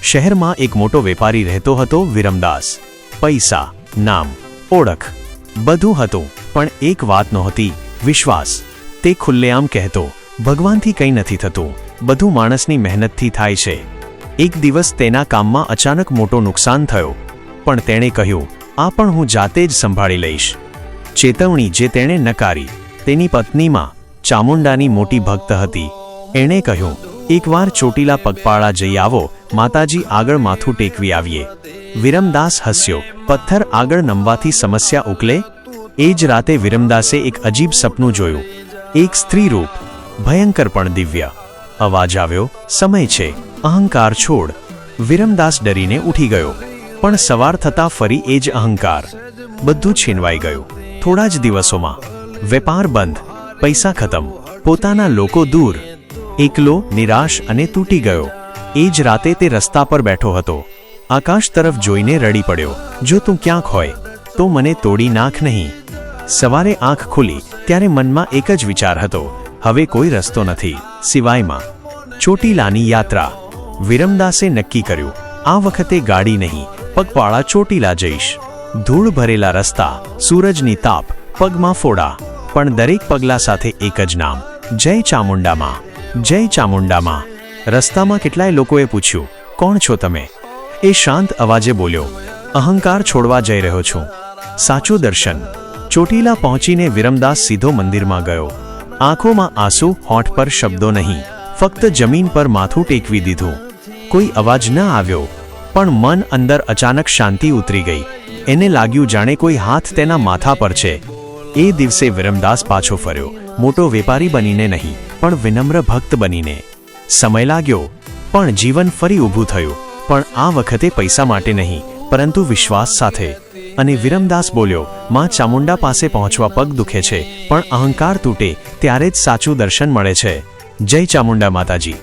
શહેરમાં એક મોટો વેપારી રહેતો હતો, વિરમદાસ. પૈસા, નામ, ઓળખ બધું હતું, પણ એક વાત નહોતી, વિશ્વાસ. તે ખુલ્લેઆમ કહેતો, ભગવાનથી કંઈ નથી થતું, બધું માણસની મહેનતથી થાય છે. એક દિવસ તેના કામમાં અચાનક મોટો નુકસાન થયો, પણ તેણે કહ્યું, આ પણ હું જાતે જ સંભાળી લઈશ. ચેતવણી જે તેણે નકારી. તેની પત્નીમાં ચામુંડાની મોટી ભક્ત હતી. એણે કહ્યું, એકવાર ચોટીલા પગપાળા જઈ આવો, માતાજી આગળ માથું ટેકવી આવીએ. વિરમદાસ હસ્યો, પથ્થર આગળ નમવાથી સમસ્યા ઉકલે? એ જ રાતે વિરમદાસે એક અજીબ સપનું જોયું. એક સ્ત્રી રૂપ, ભયંકર પણ દિવ્ય. અવાજ આવ્યો, સમય છે, અહંકાર છોડ. વિરમદાસ ડરીને ઉઠી ગયો, પણ સવાર થતાં ફરી એ જ અહંકાર. બધું છીનવાઈ ગયું. થોડા જ દિવસોમાં વેપાર બંધ, પૈસા ખતમ, પોતાના લોકો દૂર. એકલો, નિરાશ અને તૂટી ગયો. એ જ રાતે તે રસ્તા પર બેઠો હતો. આકાશ તરફ જોઈને રડી પડ્યો, જો તું ક્યાંક હોય તો મને તોડી નાખ નહીં. સવારે આંખ ખુલી ત્યારે મનમાં એક જ વિચાર હતો, હવે કોઈ રસ્તો નથી સિવાયમાં ચોટીલાની યાત્રા. વિરમદાસે નક્કી કર્યું, આ વખતે ગાડી નહીં, પગપાળા ચોટીલા જઈશ. ધૂળ ભરેલા રસ્તા, સૂરજની તાપ, પગમાં ફોડા, પણ દરેક પગલા સાથે એક જ નામ, જય ચામુંડામાં, જય ચામુંડામાં. રસ્તામાં કેટલાય લોકોએ પૂછ્યું, કોણ છો તમે? એ શાંત અવાજે બોલ્યો, અહંકાર છોડવા જઈ રહ્યો છું. સાચું દર્શન. ચોટીલા પહોંચીને વિરમદાસ સીધો મંદિરમાં ગયો. આંખોમાં આંસુ, હોઠ પર શબ્દો નહીં, ફક્ત જમીન પર માથું ટેકવી દીધું. કોઈ અવાજ ન આવ્યો, પણ મન અંદર અચાનક શાંતિ ઉતરી ગઈ. એને લાગ્યું જાણે કોઈ હાથ તેના માથા પર છે. એ દિવસે વિરમદાસ પાછો ફર્યો, મોટો વેપારી બનીને નહીં, પણ વિનમ્ર ભક્ત બનીને. સમય લાગ્યો, પણ જીવન ફરી ઊભું થયું, પણ આ વખતે પૈસા માટે નહીં, પરંતુ વિશ્વાસ સાથે. અને વિરમદાસ બોલ્યો, માં ચામુંડા પાસે પહોંચવા પગ દુખે છે, પણ અહંકાર તૂટે ત્યારે જ સાચું દર્શન મળે છે. જય ચામુંડા માતાજી.